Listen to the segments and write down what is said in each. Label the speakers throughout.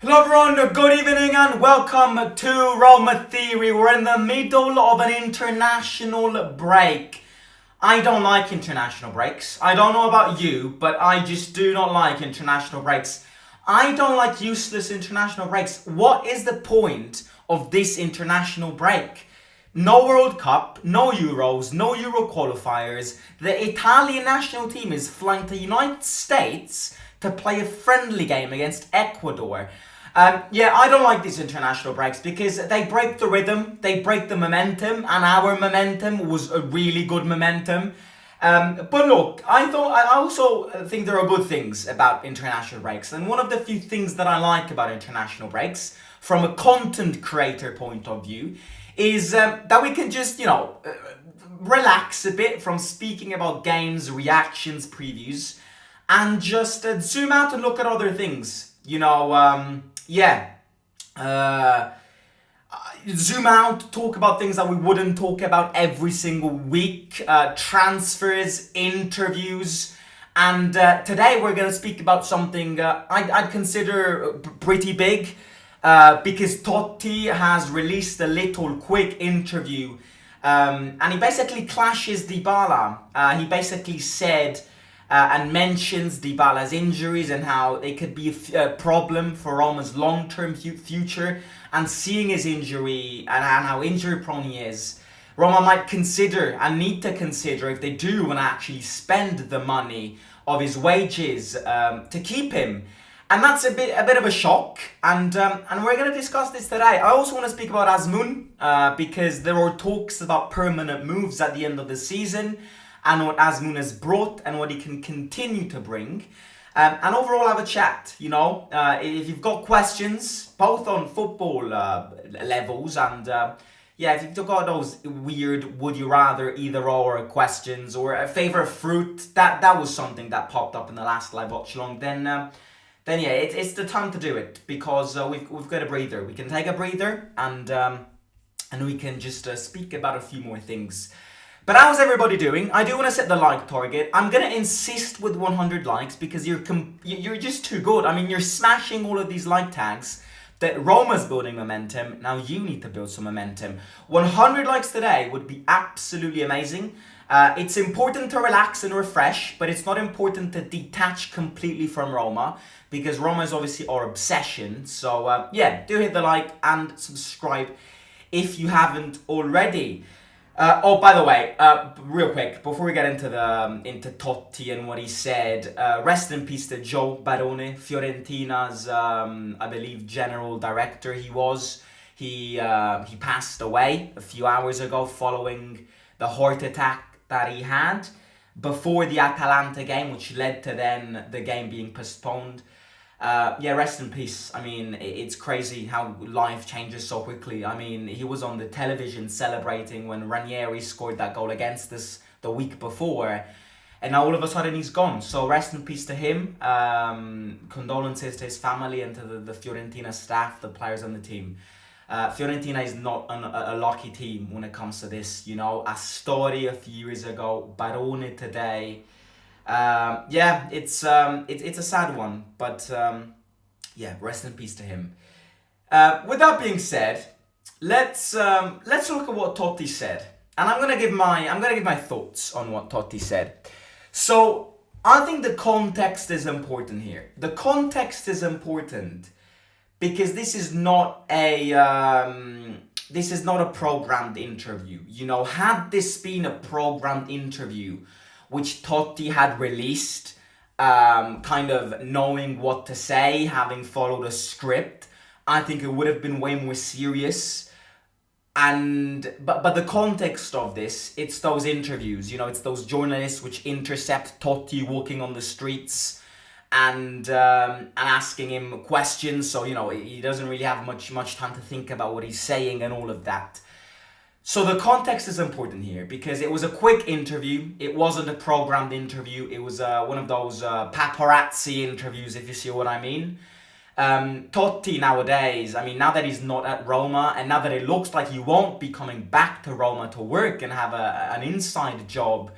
Speaker 1: Hello everyone, good evening and welcome to Roma Theory. We're in the middle of an international break. I don't like international breaks. I don't know about you, but I just do not like international breaks. I don't like useless international breaks. What is the point of this international break? No World Cup, no Euros, no Euro qualifiers. The Italian national team is flying to the United States to play a friendly game against Ecuador. I don't like these international breaks because they break the rhythm, they break the momentum, and our momentum was a really good momentum. But look, I also think there are good things about international breaks, and one of the few things that I like about international breaks, from a content creator point of view, is that we can just relax a bit from speaking about games, reactions, previews, and just zoom out and look at other things. Zoom out, talk about things that we wouldn't talk about every single week, transfers, interviews, and today we're going to speak about something I'd consider pretty big, because Totti has released a little quick interview, and he basically clashes Dybala. He basically said and mentions Dybala's injuries and how they could be a problem for Roma's long-term future, and seeing his injury and how injury-prone he is, Roma might consider and need to consider if they do want to actually spend the money of his wages to keep him. And that's a bit of a shock, and we're going to discuss this today. I also want to speak about Azmoun, because there are talks about permanent moves at the end of the season, and what Azmoun has brought and what he can continue to bring. And overall have a chat, if you've got questions, both on football levels and if you've got those weird would you rather either or questions or a favourite fruit, that was something that popped up in the last live watch along, then it's the time to do it, because we've got a breather. We can take a breather and we can just speak about a few more things. But how's everybody doing? I do want to set the like target. I'm going to insist with 100 likes because you're just too good. I mean, you're smashing all of these like tags. That Roma's building momentum. Now you need to build some momentum. 100 likes today would be absolutely amazing. It's important to relax and refresh, but it's not important to detach completely from Roma, because Roma is obviously our obsession. So do hit the like and subscribe if you haven't already. By the way, real quick, before we get into Totti and what he said, rest in peace to Joe Barone, Fiorentina's, I believe, general director. He passed away a few hours ago following the heart attack that he had before the Atalanta game, which led to then the game being postponed. Rest in peace. I mean, it's crazy how life changes so quickly. I mean, he was on the television celebrating when Ranieri scored that goal against us the week before, and now all of a sudden he's gone. So rest in peace to him. Condolences to his family and to the Fiorentina staff, the players on the team. Fiorentina is not a lucky team when it comes to this. Astori a few years ago, Barone today. It's a sad one, but rest in peace to him. With that being said, let's look at what Totti said, and I'm gonna give my thoughts on what Totti said. So I think the context is important here. The context is important because this is not a programmed interview. Had this been a programmed interview, which Totti had released, kind of knowing what to say, having followed a script, I think it would have been way more serious. But the context of this, it's those interviews, it's those journalists which intercept Totti walking on the streets and asking him questions, so he doesn't really have much time to think about what he's saying and all of that. So the context is important here because it was a quick interview. It wasn't a programmed interview. It was one of those paparazzi interviews, if you see what I mean. Totti nowadays, I mean, now that he's not at Roma and now that it looks like he won't be coming back to Roma to work and have an inside job,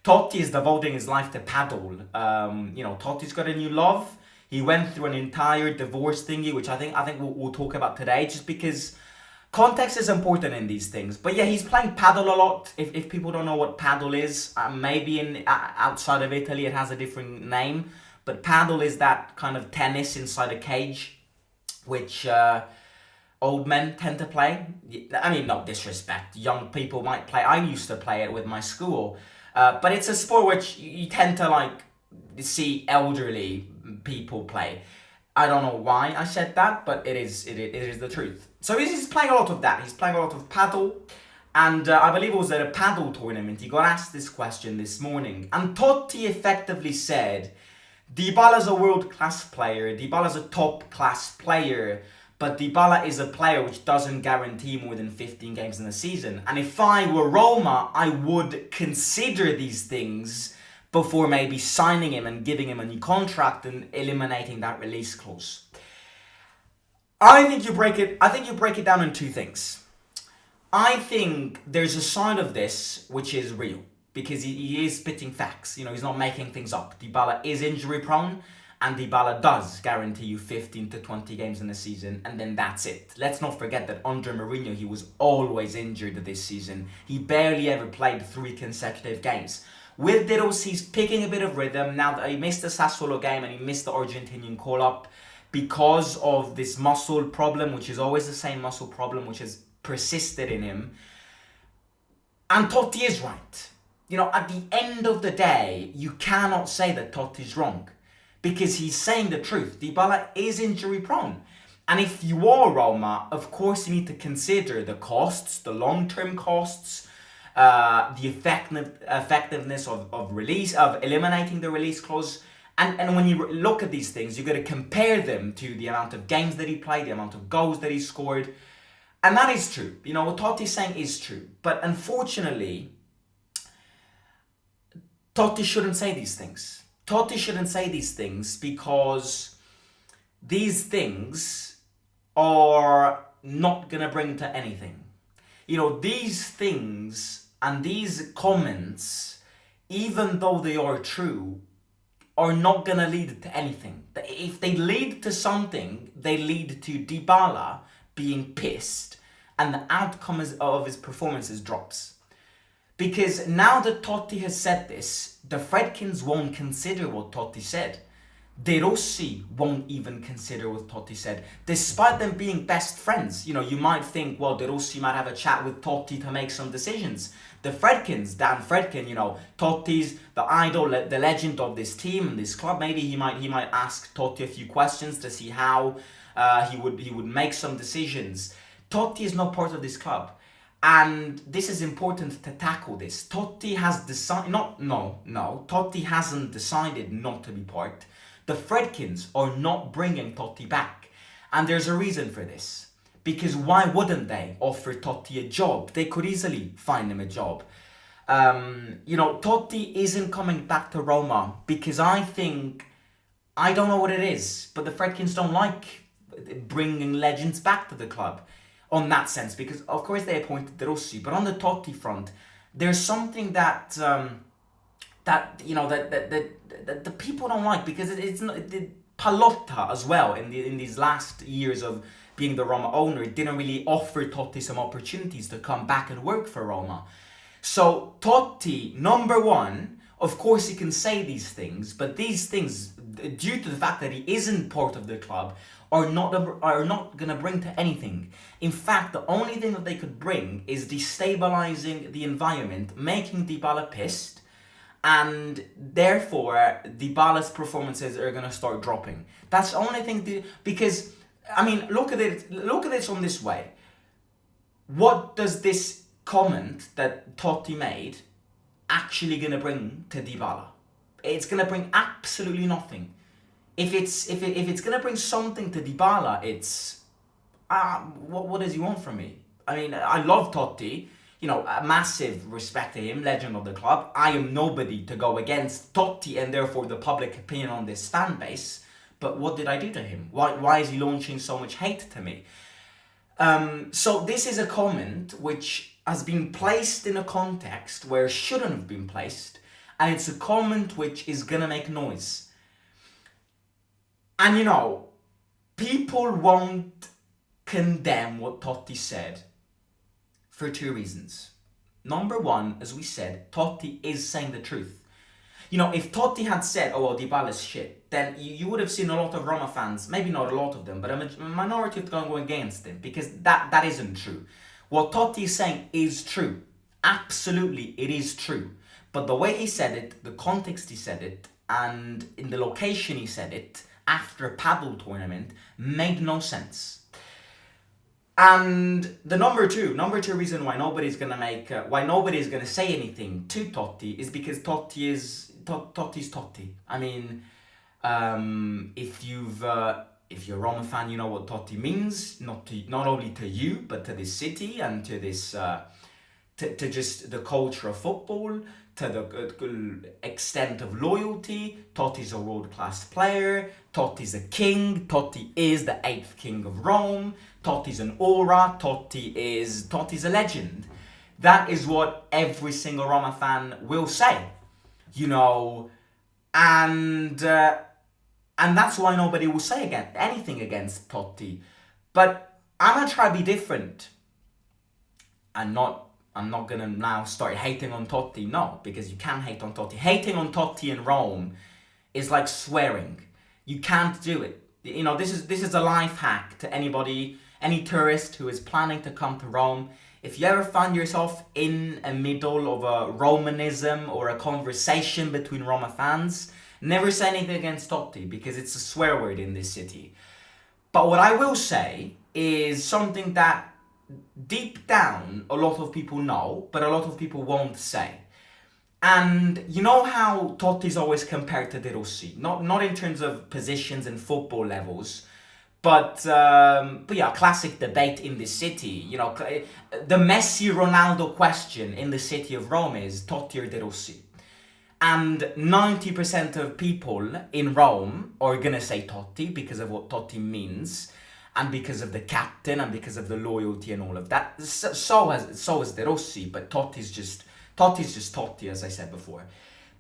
Speaker 1: Totti is devoting his life to paddle. Totti's got a new love. He went through an entire divorce thingy, which I think we'll talk about today, just because context is important in these things. But yeah, he's playing paddle a lot. If people don't know what paddle is, maybe outside of Italy it has a different name. But paddle is that kind of tennis inside a cage, which old men tend to play. I mean, no disrespect. Young people might play. I used to play it with my school. But it's a sport which you tend to like see elderly people play. I don't know why I said that, but it is the truth. So he's playing a lot of that. He's playing a lot of paddle. And I believe it was at a paddle tournament. He got asked this question this morning. And Totti effectively said, Dybala's a world-class player. Dybala's a top-class player. But Dybala is a player which doesn't guarantee more than 15 games in a season. And if I were Roma, I would consider these things before maybe signing him and giving him a new contract and eliminating that release clause. I think you break it down in two things. I think there's a side of this which is real, because he is spitting facts. He's not making things up. Dybala is injury prone, and Dybala does guarantee you 15 to 20 games in a season, and then that's it. Let's not forget that under Mourinho, he was always injured this season. He barely ever played 3 consecutive games. With De Rossi, he's picking a bit of rhythm. Now that he missed the Sassuolo game and he missed the Argentinian call-up because of this muscle problem, which is always the same muscle problem, which has persisted in him. And Totti is right. At the end of the day, you cannot say that Totti's wrong, because he's saying the truth. Dybala is injury prone. And if you are Roma, of course you need to consider the costs, the long-term costs, the effectiveness of release, of eliminating the release clause. And when you look at these things, you've got to compare them to the amount of games that he played, the amount of goals that he scored. And that is true. What Totti's saying is true. But unfortunately, Totti shouldn't say these things. Totti shouldn't say these things because these things are not going to bring to anything. These things and these comments, even though they are true, are not going to lead to anything. If they lead to something, they lead to Dybala being pissed, and the outcome of his performances drops. Because now that Totti has said this, the Fredkins won't consider what Totti said. De Rossi won't even consider what Totti said, despite them being best friends. You might think, well, De Rossi might have a chat with Totti to make some decisions. The Fredkins, Dan Fredkin, Totti's the idol, the legend of this team and this club. Maybe he might ask Totti a few questions to see how he would make some decisions. Totti is not part of this club. And this is important to tackle this. Totti has decided, Totti hasn't decided not to be part. The Fredkins are not bringing Totti back. And there's a reason for this. Because why wouldn't they offer Totti a job? They could easily find him a job. Totti isn't coming back to Roma because I don't know what it is, but the Fredkins don't like bringing legends back to the club on that sense, because of course they appointed De Rossi, but on the Totti front, there's something that the people don't like, because it's not Pallotta as well in these last years of being the Roma owner. It didn't really offer Totti some opportunities to come back and work for Roma. So Totti, number one, of course he can say these things, but these things, due to the fact that he isn't part of the club, are not going to bring to anything. In fact, the only thing that they could bring is destabilizing the environment, making Dybala pissed, and therefore Dybala's performances are going to start dropping. That's the only thing, because look at this on this way. What does this comment that Totti made actually going to bring to Dybala? It's going to bring absolutely nothing. If it's going to bring something to Dybala, it's what does he want from me? I love Totti. A massive respect to him, legend of the club. I am nobody to go against Totti and therefore the public opinion on this fan base. But what did I do to him? Why is he launching so much hate to me? So this is a comment which has been placed in a context where it shouldn't have been placed, and it's a comment which is going to make noise. And people won't condemn what Totti said for two reasons. Number one, as we said, Totti is saying the truth. If Totti had said, oh, well, Dybala's shit, then you would have seen a lot of Roma fans, maybe not a lot of them, but a minority of them go against him, because that isn't true. What Totti is saying is true. Absolutely, it is true. But the way he said it, the context he said it, and in the location he said it, after a paddle tournament, made no sense. And the number two reason why nobody's gonna say anything to Totti is because Totti's Totti. I mean, if you're a Roma fan, you know what Totti means. Not only to you, but to this city and to this to just the culture of football, to the extent of loyalty. Totti's a world-class player. Totti's a king. Totti is the 8th king of Rome. Totti's an aura. Totti's a legend. That is what every single Roma fan will say, and that's why nobody will say anything against Totti. But I'm gonna try to be different. I'm not gonna now start hating on Totti, no, because you can't hate on Totti. Hating on Totti in Rome is like swearing. You can't do it. This is a life hack to anybody, any tourist who is planning to come to Rome. If you ever find yourself in the middle of a Romanism or a conversation between Roma fans, never say anything against Totti, because it's a swear word in this city. But what I will say is something that deep down a lot of people know, but a lot of people won't say. And you know how Totti's always compared to De Rossi, not in terms of positions and football levels, but yeah, classic debate in this city. The Messi Ronaldo question in the city of Rome is Totti or De Rossi. And 90% of people in Rome are gonna say Totti because of what Totti means, and because of the captain, and because of the loyalty and all of that. So is De Rossi, but Totti's just Totti, as I said before.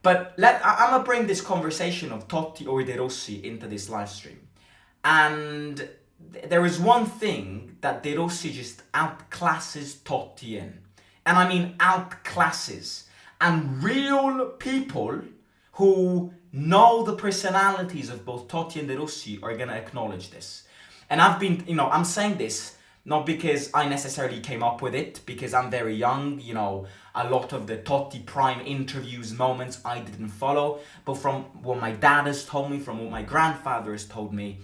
Speaker 1: But I'm gonna bring this conversation of Totti or De Rossi into this live stream. And there is one thing that De Rossi just outclasses Totti in. And I mean outclasses. And real people who know the personalities of both Totti and De Rossi are gonna acknowledge this. And I'm saying this not because I necessarily came up with it, because I'm very young, a lot of the Totti prime interviews, moments I didn't follow, but from what my dad has told me, from what my grandfather has told me,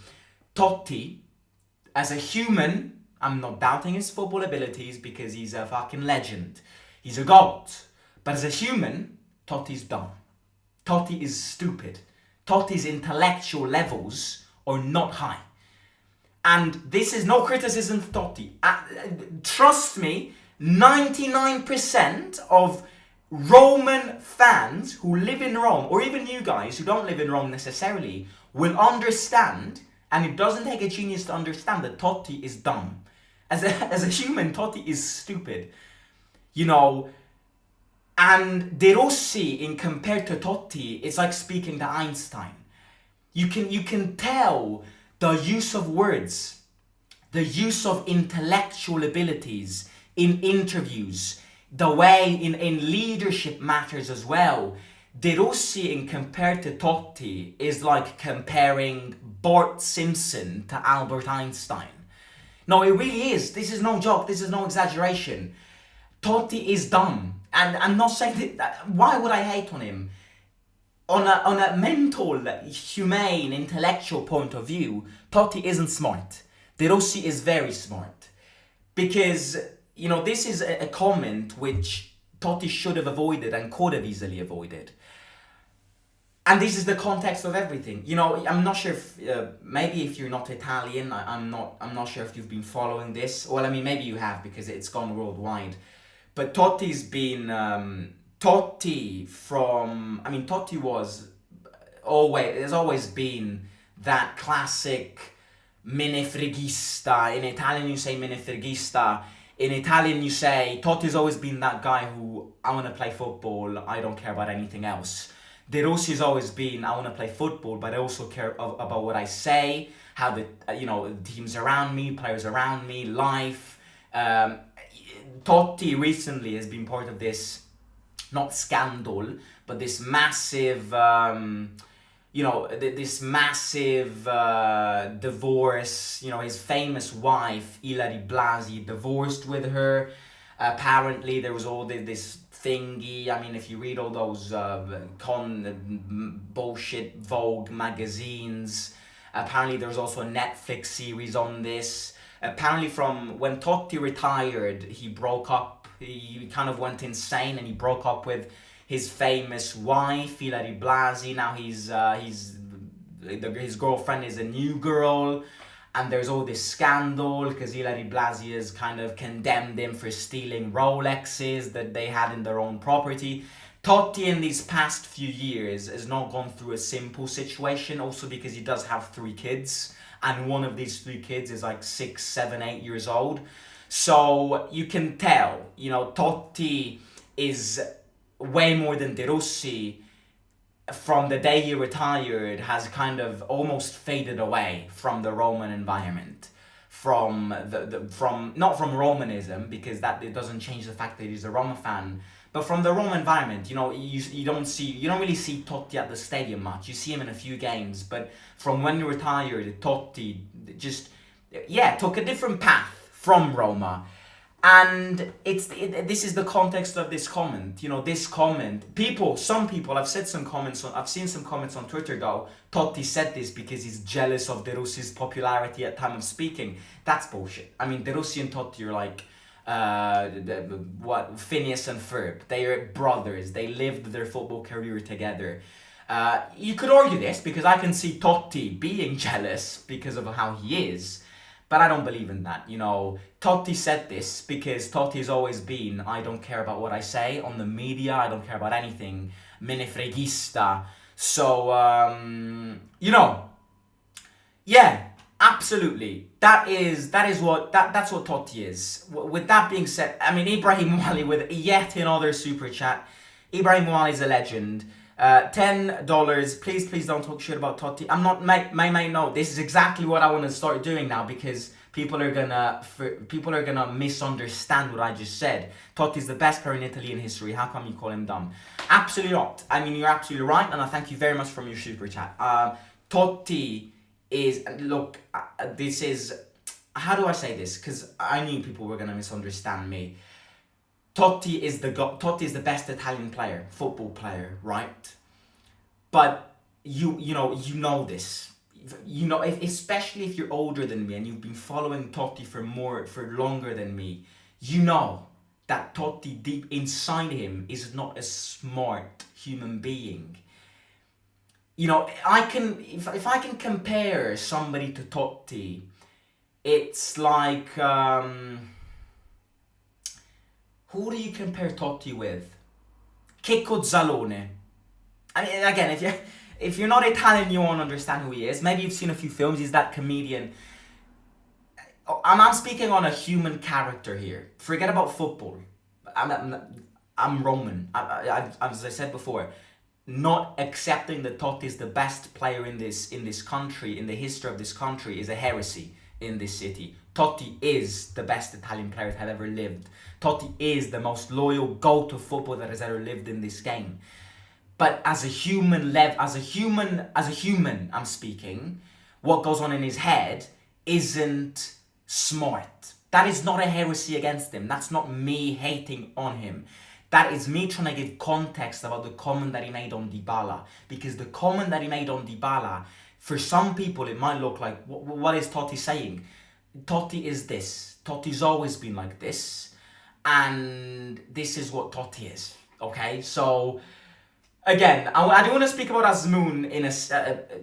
Speaker 1: Totti, as a human, I'm not doubting his football abilities because he's a fucking legend. He's a god. But as a human, Totti's dumb. Totti is stupid. Totti's intellectual levels are not high. And this is no criticism of Totti. Trust me, 99% of Roman fans who live in Rome, or even you guys who don't live in Rome necessarily, will understand, and it doesn't take a genius to understand, that Totti is dumb. As a human, Totti is stupid. And De Rossi, in compared to Totti, it's like speaking to Einstein. You can tell the use of words, the use of intellectual abilities in interviews, the way in leadership matters as well. De Rossi, in compared to Totti, is like comparing Bart Simpson to Albert Einstein. No, it really is. This is no joke. This is no exaggeration. Totti is dumb. And I'm not saying that. Why would I hate on him? On a mental, humane, intellectual point of view, Totti isn't smart. De Rossi is very smart. Because, this is a comment which Totti should have avoided and could have easily avoided. And this is the context of everything. I'm not sure if, maybe if you're not Italian, I'm not sure if you've been following this. Well, maybe you have, because it's gone worldwide. But Totti's been, Totti has always been that classic menefreghista. In Italian you say menefreghista. In Italian you say, Totti's always been that guy who, I want to play football, I don't care about anything else. De Rossi's always been, I want to play football, but I also care about what I say, how the teams around me, players around me, life. Totti recently has been part of this, not scandal, but this massive, this massive divorce. His famous wife, Ilari Blasi, divorced with her. Apparently, there was all this thingy. I mean, if you read all those bullshit Vogue magazines, apparently there was also a Netflix series on this. Apparently, from when Totti retired, he broke up. He kind of went insane, and he broke up with his famous wife, Ilari Blasi. Now his girlfriend is a new girl, and there's all this scandal because Ilari Blasi has kind of condemned him for stealing Rolexes that they had in their own property. Totti in these past few years has not gone through a simple situation, also because he does have 3 kids, and one of these 3 kids is like 6, 7, 8 years old. So you can tell, Totti is way more than De Rossi. From the day he retired, has kind of almost faded away from the Roman environment, from not from Romanism, because that it doesn't change the fact that he's a Roma fan, but from the Roma environment. You don't really see Totti at the stadium much. You see him in a few games, but from when he retired, Totti just took a different path from Roma. And this is the context of this comment. This comment, some people, I've seen some comments on Twitter go, Totti said this because he's jealous of De Rossi's popularity at time of speaking. That's bullshit. I mean, De Rossi and Totti are like, Phineas and Ferb. They are brothers. They lived their football career together. You could argue this because I can see Totti being jealous because of how he is. But I don't believe in that. Totti said this because Totti's always been, I don't care about what I say on the media, I don't care about anything, menefreghista. So, yeah, absolutely. That's what Totti is. With that being said, I mean, Ibrahim Wali with yet another super chat. Ibrahim Wali is a legend. $10. Please don't talk shit about Totti. I'm not, no, this is exactly what I want to start doing now, because people are gonna misunderstand what I just said. Totti's the best player in Italian history. How come you call him dumb? Absolutely not. I mean, you're absolutely right, and I thank you very much for your super chat. Totti is, look, this is, how do I say this? Because I knew people were gonna misunderstand me. Totti is the best Italian player, football player, right? But you know this. Especially if you're older than me and you've been following Totti for longer than me, you know that Totti deep inside him is not a smart human being. If I can compare somebody to Totti, it's like who do you compare Totti with? Checco Zalone. I mean, again, if you're not Italian, you won't understand who he is. Maybe you've seen a few films. He's that comedian. I'm speaking on a human character here. Forget about football. I'm Roman. As I said before, not accepting that Totti is the best player in this country, in the history of this country, is a heresy in this city. Totti is the best Italian player that has ever lived. Totti is the most loyal go-to footballer that has ever lived in this game. But as a human, I'm speaking, what goes on in his head isn't smart. That is not a heresy against him. That's not me hating on him. That is me trying to give context about the comment that he made on Dybala. Because the comment that he made on Dybala, for some people, it might look like, what is Totti saying? Totti is this. Totti's always been like this. And this is what Totti is. Okay? So, again, I do want to speak about Azmoun in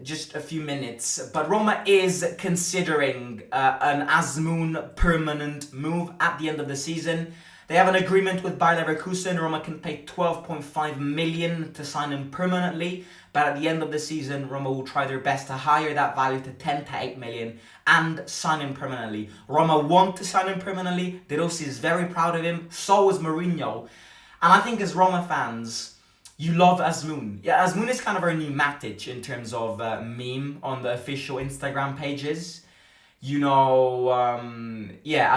Speaker 1: just a few minutes. But Roma is considering an Azmoun permanent move at the end of the season. They have an agreement with Bayer Leverkusen. Roma can pay 12.5 million to sign him permanently. But at the end of the season, Roma will try their best to higher that value to 10 to 8 million and sign him permanently. Roma want to sign him permanently. De Rossi is very proud of him. So is Mourinho. And I think as Roma fans, You love Azmoun. Yeah, Azmoun is kind of our new Matic in terms of meme on the official Instagram pages. Yeah,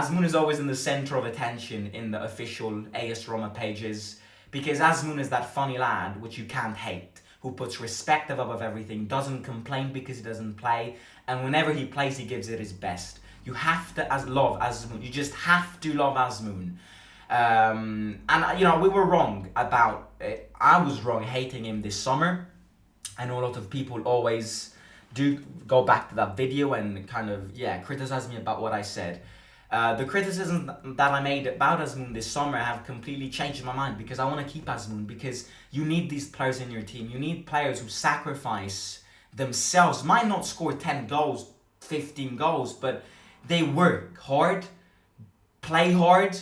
Speaker 1: Azmoun is always in the center of attention in the official AS Roma pages because Azmoun is that funny lad which you can't hate, who puts respect above everything, doesn't complain because he doesn't play, and whenever he plays, he gives it his best. You have to love Azmoun. You just have to love Azmoun. And we were wrong about it. I was wrong hating him this summer. I know a lot of people always do go back to that video and kind of criticize me about what I said. The criticism that I made about Azmoun this summer have completely changed my mind because I want to keep Azmoun, because you need these players in your team. You need players who sacrifice themselves, might not score 10 goals, 15 goals, but they work hard, play hard,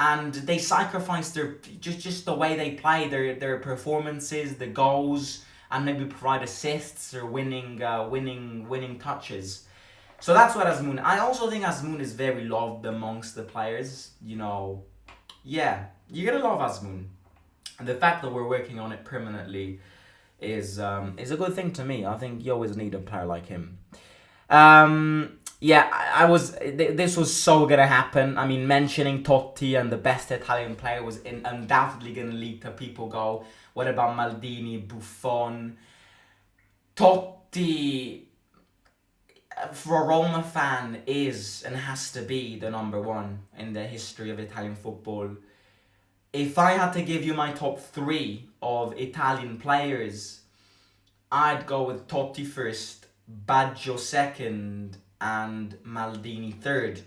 Speaker 1: and they sacrifice their just the way they play, their performances, the goals, and maybe provide assists or winning touches. So that's what Azmoun. I also think Azmoun is very loved amongst the players. Yeah, you're gonna love Azmoun, and the fact that we're working on it permanently is a good thing to me. I think you always need a player like him. This was so gonna happen. I mean, mentioning Totti and the best Italian player was undoubtedly gonna lead to people go, what about Maldini, Buffon? Totti, for a Roma fan, is and has to be the number one in the history of Italian football. If I had to give you my top three of Italian players, I'd go with Totti first, Baggio second, and Maldini third.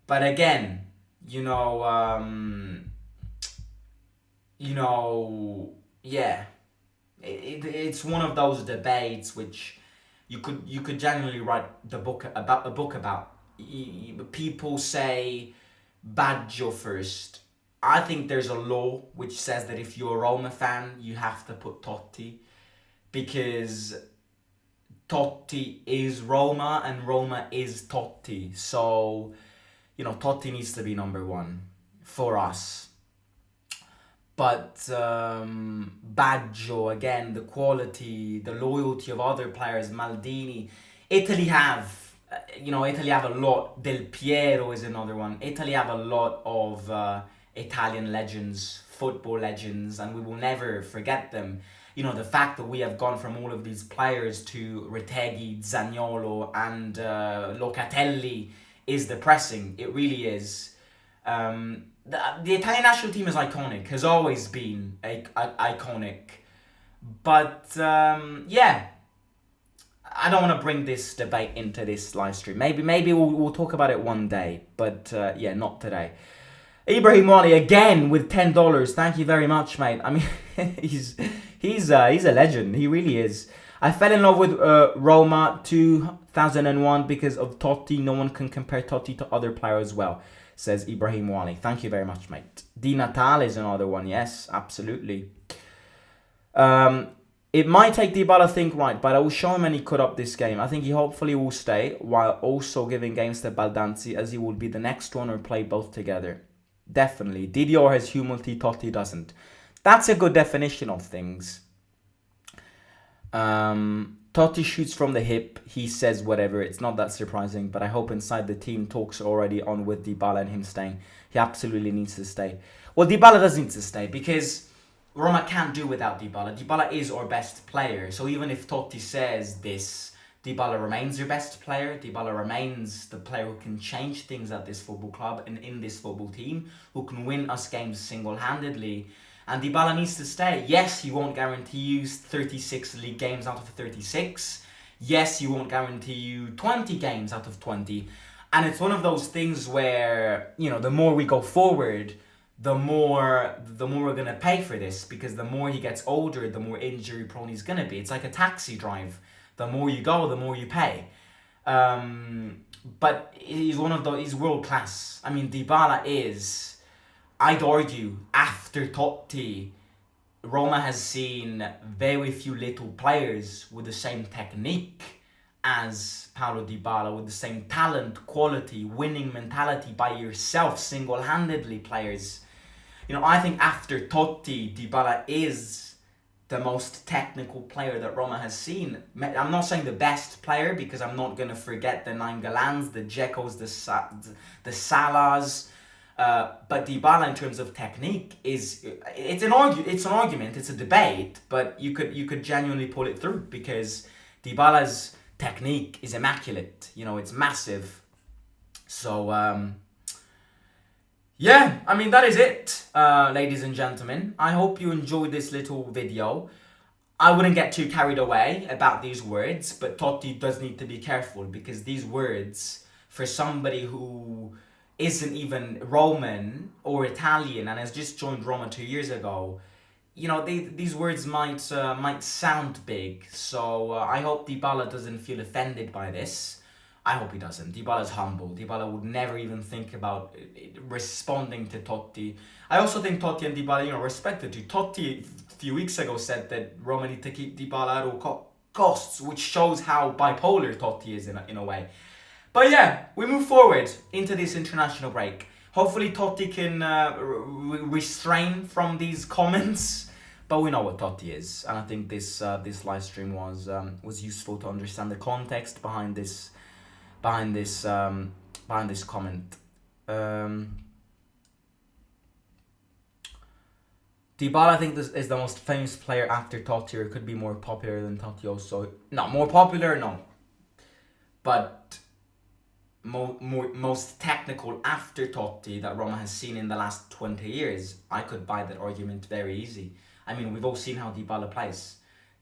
Speaker 1: But again, it's one of those debates which you could genuinely write a book about. People say Baggio first. I think there's a law which says that if you're a Roma fan, you have to put Totti, because Totti is Roma and Roma is Totti. So, Totti needs to be number one for us. But Baggio, again, the quality, the loyalty of other players, Maldini. Italy have a lot. Del Piero is another one. Italy have a lot of Italian legends, football legends, and we will never forget them. The fact that we have gone from all of these players to Retegui, Zaniolo, and Locatelli is depressing. It really is. The Italian national team is iconic, has always been iconic. But, I don't want to bring this debate into this live stream. Maybe we'll talk about it one day, but not today. Ibrahim Wali again with $10. Thank you very much, mate. I mean, he's a legend. He really is. I fell in love with Roma 2001 because of Totti. No one can compare Totti to other players as well, says Ibrahim Wali. Thank you very much, mate. Di Natale is another one. Yes, absolutely. It might take Dybala think right, but I will show him when he cut up this game. I think he hopefully will stay, while also giving games to Baldanzi, as he will be the next one or play both together. Definitely. Didier has humility, Totti doesn't. That's a good definition of things. Totti shoots from the hip. He says whatever. It's not that surprising, but I hope inside the team talks are already on with Dybala and him staying. He absolutely needs to stay. Well, Dybala does need to stay because Roma can't do without Dybala. Dybala is our best player. So even if Totti says this, Dybala remains your best player. Dybala remains the player who can change things at this football club and in this football team, who can win us games single-handedly. And Dybala needs to stay. Yes, he won't guarantee you 36 league games out of 36. Yes, he won't guarantee you 20 games out of 20. And it's one of those things where, the more we go forward, the more we're going to pay for this, because the more he gets older, the more injury prone he's going to be. It's like a taxi drive. The more you go, the more you pay. But he's he's world class. I mean, Dybala is, I'd argue, after Totti, Roma has seen very few little players with the same technique as Paulo Dybala, with the same talent, quality, winning mentality by yourself, single-handedly players. I think after Totti, Dybala is the most technical player that Roma has seen. I'm not saying the best player, because I'm not going to forget the Nangalans, the Dzekos, the Salahs. But Dybala, in terms of technique, it's an argument, it's a debate, but you could genuinely pull it through, because Dybala's technique is immaculate. It's massive. So yeah, I mean, that is it, ladies and gentlemen. I hope you enjoyed this little video. I wouldn't get too carried away about these words, but Totti does need to be careful, because these words, for somebody who isn't even Roman or Italian and has just joined Roma 2 years ago, these words might sound big. So I hope Dybala doesn't feel offended by this. I hope he doesn't. Dybala's humble. Dybala would never even think about responding to Totti. I also think Totti and Dybala, respected to. Totti a few weeks ago said that Roma need to keep Dybala at all costs, which shows how bipolar Totti is in a way. But yeah, we move forward into this international break. Hopefully Totti can restrain from these comments. But we know what Totti is, and I think this live stream was useful to understand the context behind this comment. Dybala, I think, this is the most famous player after Totti, or could be more popular than Totti also. No, more popular, no. But most technical after Totti that Roma has seen in the last 20 years. I could buy that argument very easy. I mean, we've all seen how Dybala plays.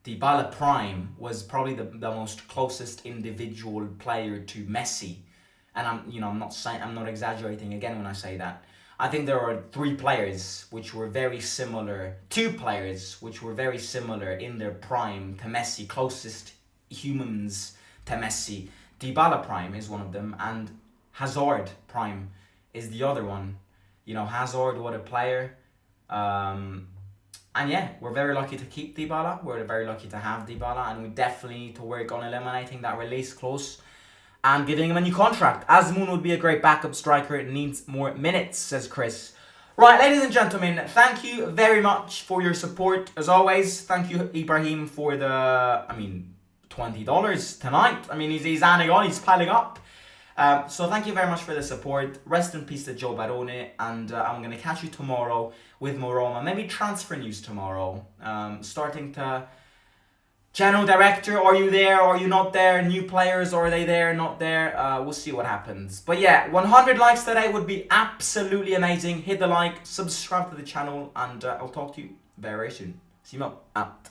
Speaker 1: Dybala prime was probably the most closest individual player to Messi. And I'm not exaggerating again when I say that. I think there are two players which were very similar in their prime to Messi, closest humans to Messi. Dybala prime is one of them, and Hazard prime is the other one. Hazard, what a player. And yeah, we're very lucky to keep Dybala. We're very lucky to have Dybala, and we definitely need to work on eliminating that release clause and giving him a new contract. Azmoun would be a great backup striker. It needs more minutes, says Chris. Right, ladies and gentlemen, thank you very much for your support. As always, thank you, Ibrahim, for the, $20 tonight. He's adding on, he's piling up. So thank you very much for the support. Rest in peace to Joe Barone, and I'm going to catch you tomorrow with more Roma. Maybe transfer news tomorrow. Starting to general director, are you there? Are you not there? New players, are they there? Not there? We'll see what happens. But yeah, 100 likes today would be absolutely amazing. Hit the like, subscribe to the channel, and I'll talk to you very, very soon. Simo out.